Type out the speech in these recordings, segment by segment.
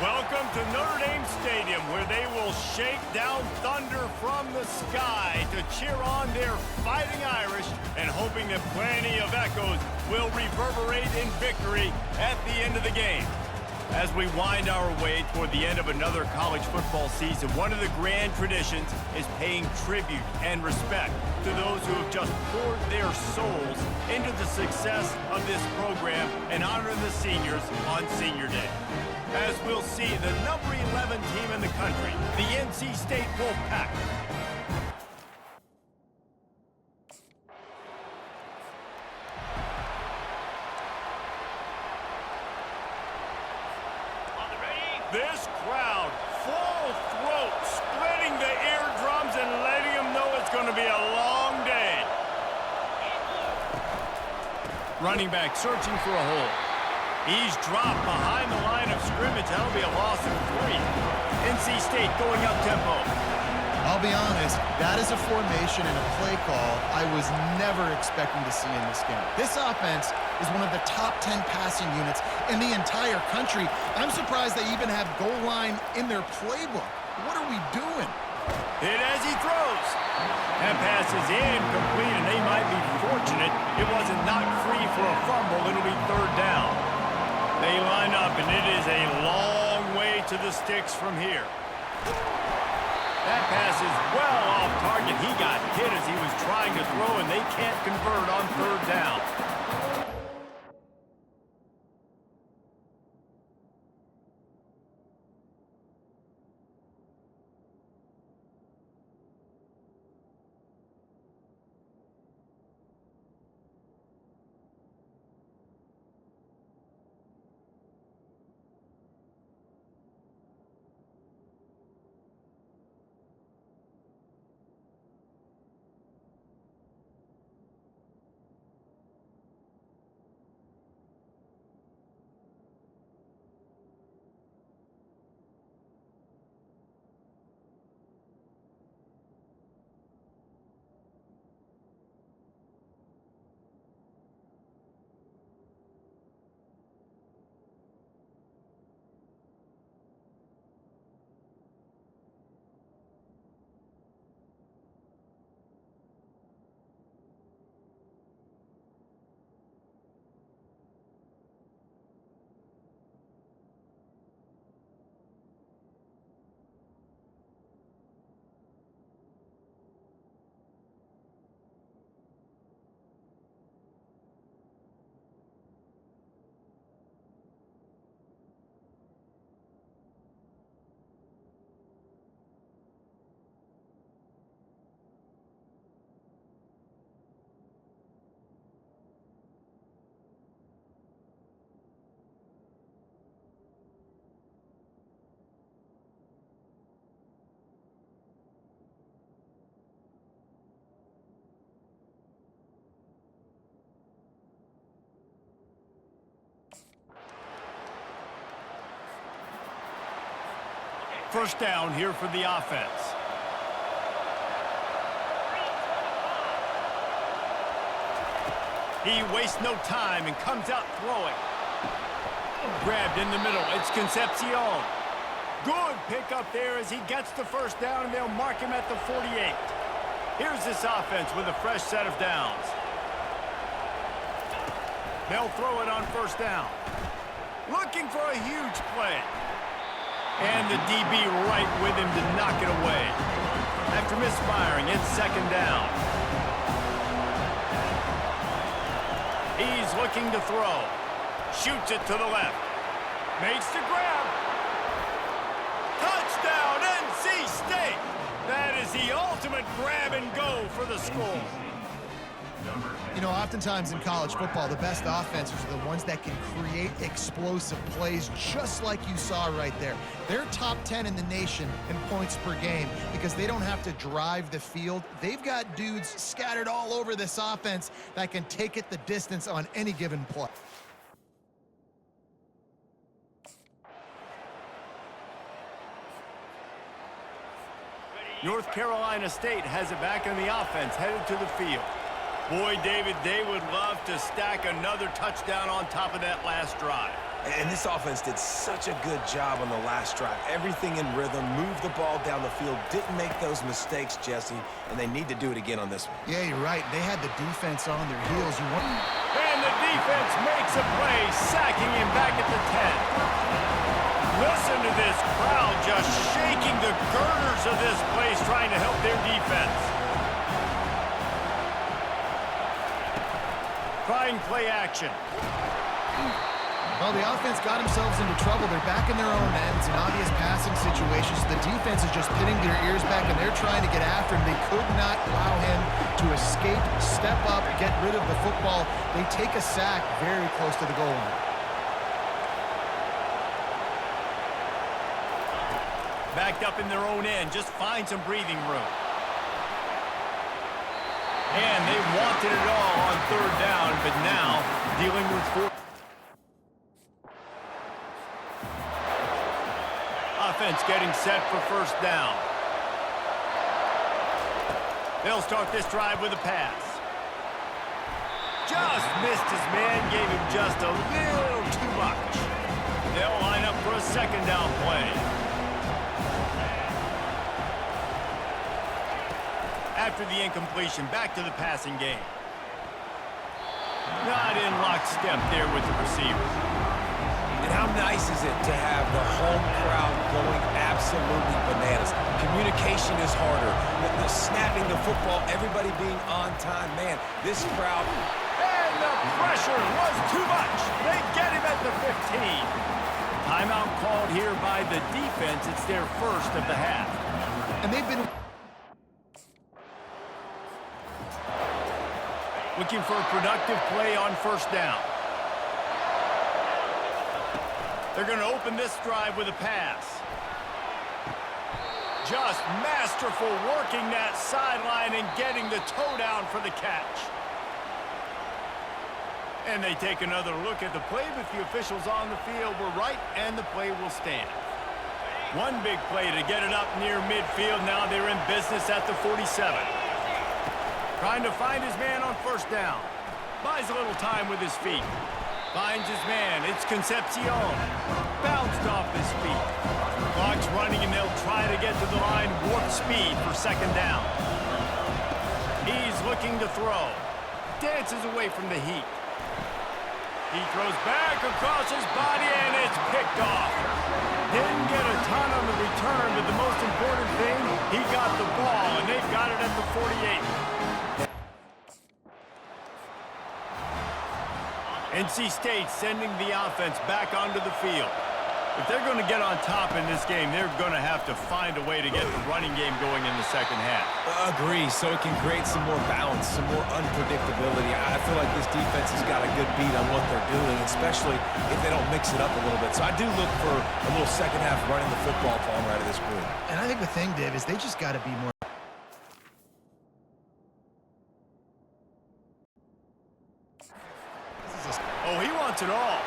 Welcome to Notre Dame Stadium, where they will shake down thunder from the sky to cheer on their Fighting Irish and hoping that plenty of echoes will reverberate in victory at the end of the game. As we wind our way toward the end of another college football season, one of the grand traditions is paying tribute and respect to those who have just poured their souls into the success of this program and honoring the seniors on Senior Day. As we'll see, the number 11 team in the country, the NC State Wolfpack. This crowd, full throat, splitting the eardrums and letting them know it's going to be a long day. Running back searching for a hole. He's dropped behind the line of scrimmage. That'll be a loss of 3. NC State going up tempo. I'll be honest, that is a formation and a play call I was never expecting to see in this game. This offense is one of the top 10 passing units in the entire country. I'm surprised they even have goal line in their playbook. What are we doing? Hit as he throws. That pass is incomplete, and they might be fortunate it wasn't knocked free for a fumble. It'll be 3rd down. They line up, and it is a long way to the sticks from here. That pass is well off target. He got hit as he was trying to throw, and they can't convert on 3rd down. First down here for the offense. He wastes no time and comes out throwing. Grabbed in the middle. It's Concepcion. Good pickup there as he gets the first down, and they'll mark him at the 48. Here's this offense with a fresh set of downs. They'll throw it on first down. Looking for a huge play. And the DB right with him to knock it away. After misfiring, it's 2nd down. He's looking to throw. Shoots it to the left. Makes the grab. Touchdown, NC State! That is the ultimate grab and go for the score. You know, oftentimes in college football, the best offenses are the ones that can create explosive plays, just like you saw right there. They're top 10 in the nation in points per game because they don't have to drive the field. They've got dudes scattered all over this offense that can take it the distance on any given play. North Carolina State has it back in the offense, headed to the field. Boy, David, they would love to stack another touchdown on top of that last drive. And this offense did such a good job on the last drive. Everything in rhythm, moved the ball down the field, didn't make those mistakes, Jesse, and they need to do it again on this one. Yeah, you're right. They had the defense on their heels. And the defense makes a play, sacking him back at the 10. Listen to this crowd just shaking the girders of this place, trying to help their defense. Trying play action. Well, the offense got themselves into trouble. They're back in their own ends in obvious passing situations. The defense is just pinning their ears back, and they're trying to get after him. They could not allow him to escape, step up, get rid of the football. They take a sack very close to the goal line. Backed up in their own end, just find some breathing room. And they wanted it all on third down, but now dealing with fourth. Offense getting set for first down. They'll start this drive with a pass. Just missed his man, gave him just a little too much. They'll line up for a second down play. After the incompletion, back to the passing game. Not in lockstep there with the receiver. And how nice is it to have the home crowd going absolutely bananas? Communication is harder. The snapping the football, everybody being on time. Man, this crowd... And the pressure was too much. They get him at the 15. Timeout called here by the defense. It's their first of the half. And they've been... Looking for a productive play on first down. They're going to open this drive with a pass. Just masterful working that sideline and getting the toe down for the catch. And they take another look at the play, but the officials on the field were right, and the play will stand. One big play to get it up near midfield. Now they're in business at the 47. Trying to find his man on first down. Buys a little time with his feet. Finds his man. It's Concepcion. Bounced off his feet. Clock's running, and they'll try to get to the line. Warp speed for second down. He's looking to throw. Dances away from the heat. He throws back across his body, and it's picked off. Didn't get a ton on the return, but the most important thing, he got the ball, and they've got it at the 48. NC State sending the offense back onto the field. If they're going to get on top in this game, they're going to have to find a way to get the running game going in the second half. Agree, so it can create some more balance, some more unpredictability. I feel like this defense has got a good beat on what they're doing, especially if they don't mix it up a little bit. So I do look for a little second half running the football from right of this group. And I think the thing, Dave, is they just got to be more... Oh, he wants it all.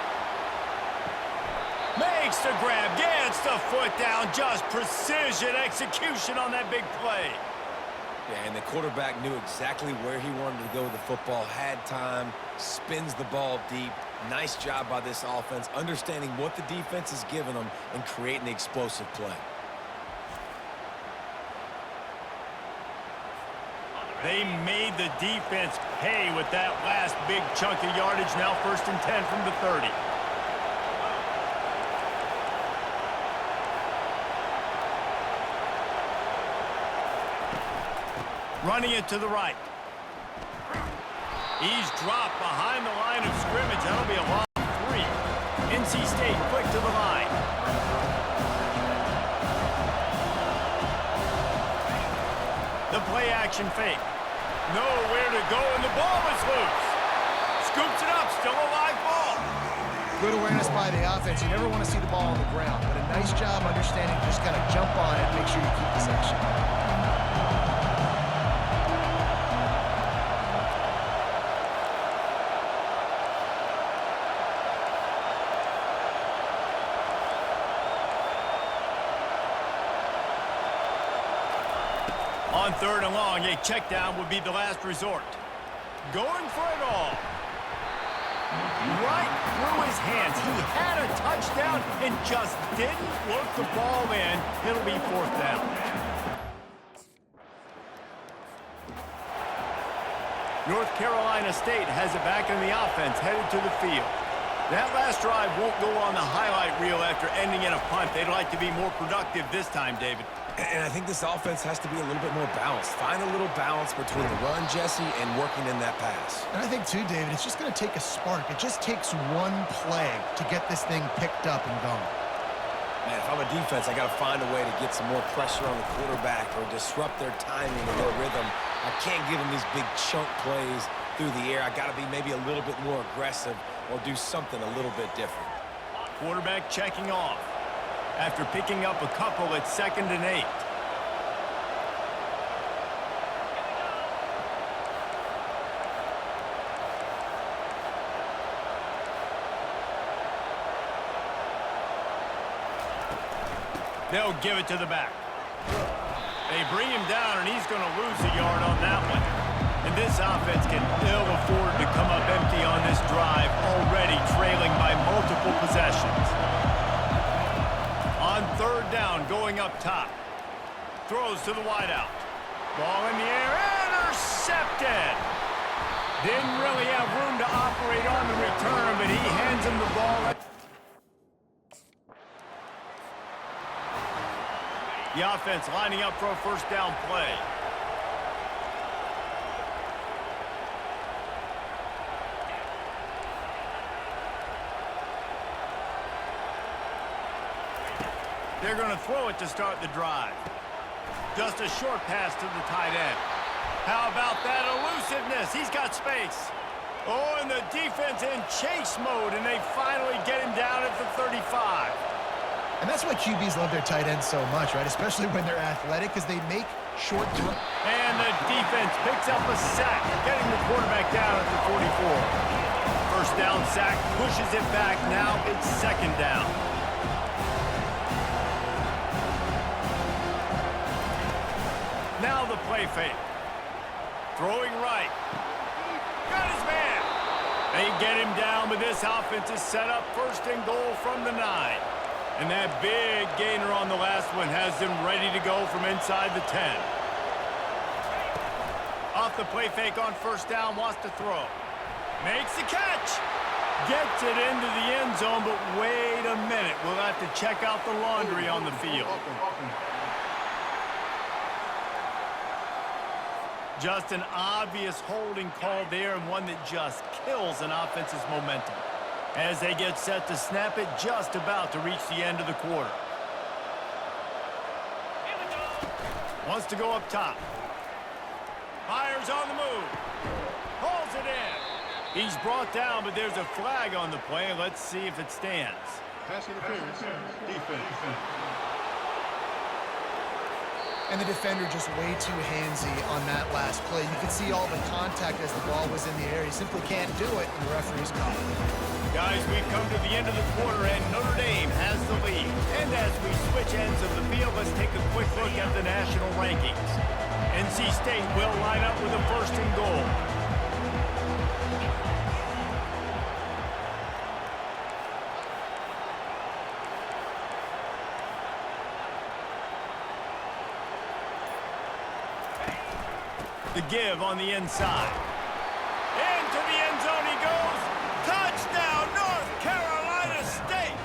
Makes the grab, gets the foot down, just precision execution on that big play. Yeah, and the quarterback knew exactly where he wanted to go with the football, had time, spins the ball deep. Nice job by this offense, understanding what the defense is giving them and creating the explosive play. They made the defense pay with that last big chunk of yardage. Now 1st and 10 from the 30. Running it to the right. He's dropped behind the line of scrimmage. That'll be a long 3. NC State quick to the line. The play action fake. Nowhere to go, and the ball is loose. Scoops it up, still a live ball. Good awareness by the offense. You never want to see the ball on the ground, but a nice job understanding just kind of jump on it, make sure you keep possession. On 3rd and long, a check down would be the last resort. Going for it all. right through his hands. He had a touchdown and just didn't work the ball in. It'll be 4th down. North Carolina State has it back in the offense, headed to the field. That last drive won't go on the highlight reel after ending in a punt. They'd like to be more productive this time, David. And I think this offense has to be a little bit more balanced. Find a little balance between the run, Jesse, and working in that pass. And I think, too, David, it's just going to take a spark. It just takes one play to get this thing picked up and going. Man, if I'm a defense, I got to find a way to get some more pressure on the quarterback or disrupt their timing and their rhythm. I can't give them these big chunk plays through the air. I got to be maybe a little bit more aggressive or do something a little bit different. Quarterback checking off. After picking up a couple, it's 2nd and 8. They'll give it to the back. They bring him down, and he's going to lose a yard on that one. And this offense can ill afford to come up empty on this drive, already trailing by multiple possessions. On 3rd down, going up top. Throws to the wideout. Ball in the air, intercepted. Didn't really have room to operate on the return, but he hands him the ball. The offense lining up for a 1st down play. They're going to throw it to start the drive. Just a short pass to the tight end. How about that elusiveness? He's got space. Oh, and the defense in chase mode, and they finally get him down at the 35. And that's why QBs love their tight ends so much, right? Especially when they're athletic, because they make short throws. And the defense picks up a sack, getting the quarterback down at the 44. 1st down sack, pushes it back. Now it's 2nd down. Now the play fake. Throwing right. Got his man. They get him down, but this offense is set up 1st and goal from the 9. And that big gainer on the last one has them ready to go from inside the 10. Off the play fake on 1st down, wants to throw. Makes the catch. Gets it into the end zone, but wait a minute. We'll have to check out the laundry on the field. Just an obvious holding call there, and one that just kills an offense's momentum. As they get set to snap it, just about to reach the end of the quarter. Wants to go up top. Fires on the move. Pulls it in. He's brought down, but there's a flag on the play. Let's see if it stands. Pass interference. Defense. And the defender just way too handsy on that last play. You could see all the contact as the ball was in the air. He simply can't do it, and the referee's caught it. Guys, we've come to the end of the quarter, and Notre Dame has the lead. And as we switch ends of the field, let's take a quick look at the national rankings. NC State will line up with a 1st and goal. The give on the inside. Into the end zone he goes. Touchdown, North Carolina State.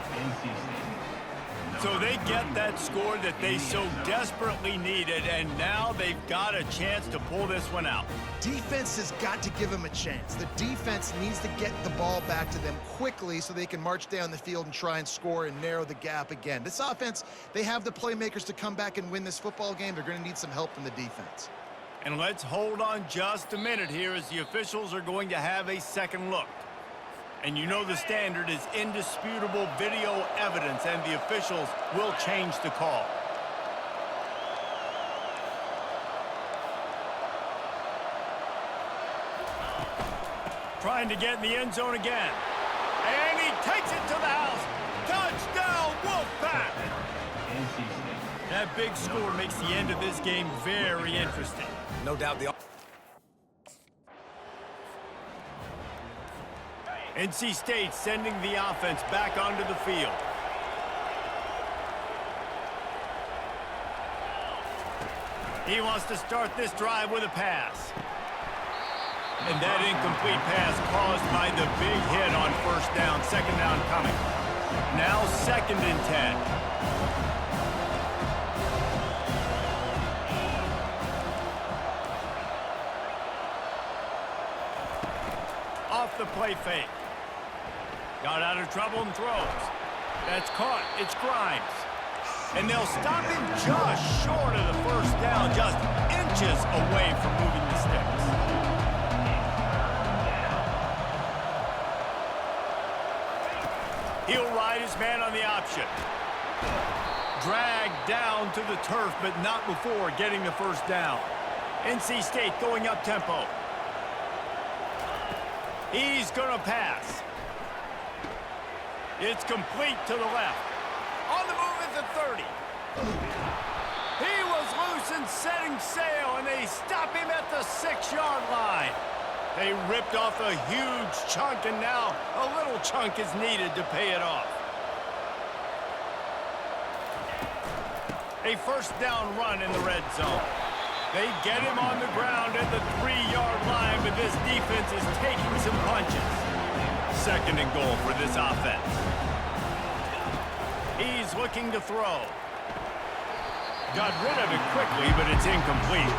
So they get that score that they so desperately needed, and now they've got a chance to pull this one out. Defense has got to give them a chance. The defense needs to get the ball back to them quickly so they can march down the field and try and score and narrow the gap again. This offense, they have the playmakers to come back and win this football game. They're going to need some help from the defense. And let's hold on just a minute here as the officials are going to have a second look. And you know the standard is indisputable video evidence, and the officials will change the call. Trying to get in the end zone again. And he takes it to the house. Touchdown, Wolfpack! That big score makes the end of this game very interesting. No doubt the NC State sending the offense back onto the field. He wants to start this drive with a pass. And that incomplete pass caused by the big hit on first down. Second down coming. Now 2nd and 10. Off the play fake. Got out of trouble and throws. That's caught. It's Grimes. And they'll stop him just short of the first down, just inches away from moving the sticks. He'll ride his man on the option. Dragged down to the turf, but not before getting the first down. NC State going up tempo. He's gonna pass. It's complete to the left. On the move at the 30. He was loose and setting sail, and they stop him at the 6-yard line. They ripped off a huge chunk, and now a little chunk is needed to pay it off. A first down run in the red zone. They get him on the ground at the 3-yard line, but this defense is taking some punches. 2nd and goal for this offense. He's looking to throw. Got rid of it quickly, but it's incomplete.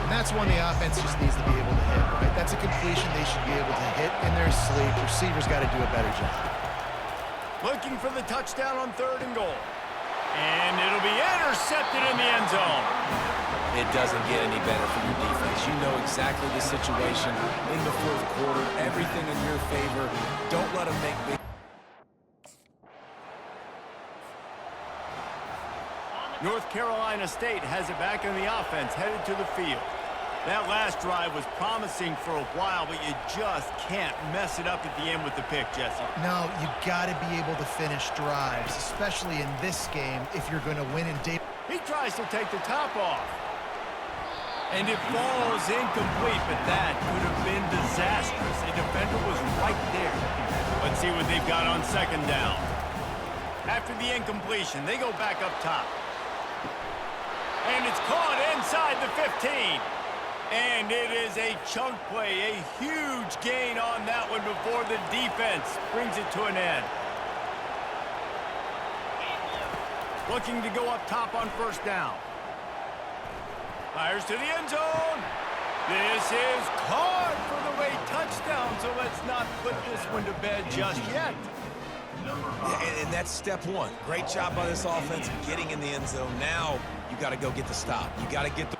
And that's one the offense just needs to be able to hit, right? That's a completion they should be able to hit in their sleep. Receivers got to do a better job. Looking for the touchdown on 3rd and goal. And it'll be intercepted in the end zone. It doesn't get any better for your defense. You know exactly the situation in the 4th quarter. Everything in your favor. Don't let them make big... North Carolina State has it back on the offense, headed to the field. That last drive was promising for a while, but you just can't mess it up at the end with the pick, Jesse. No, you got to be able to finish drives, especially in this game if you're going to win in day. He tries to take the top off. And it falls incomplete, but that could have been disastrous. A defender was right there. Let's see what they've got on 2nd down. After the incompletion, they go back up top. And it's caught inside the 15. And it is a chunk play, a huge gain on that one before the defense brings it to an end. Looking to go up top on first down. Fires to the end zone. This is caught for the late touchdown, so let's not put this one to bed just yet. Yeah, and that's step 1. Great job by this offense getting in the end zone. Now you got to go get the stop. You got to get the...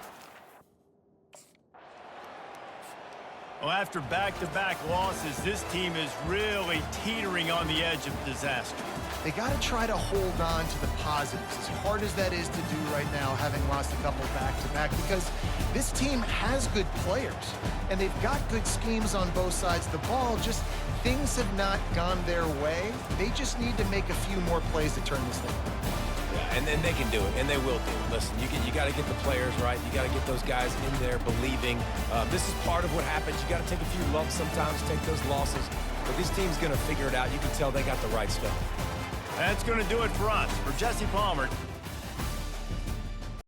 Well, after back-to-back losses, this team is really teetering on the edge of disaster. They got to try to hold on to the positives, as hard as that is to do right now, having lost a couple back-to-back, because this team has good players, and they've got good schemes on both sides of the ball. Just things have not gone their way. They just need to make a few more plays to turn this thing around. Yeah, and then they can do it, and they will do it. Listen, you got to get the players right. You got to get those guys in there believing. This is part of what happens. You got to take a few lumps sometimes, take those losses. But this team's going to figure it out. You can tell they got the right stuff. That's going to do it for us. For Jesse Palmer.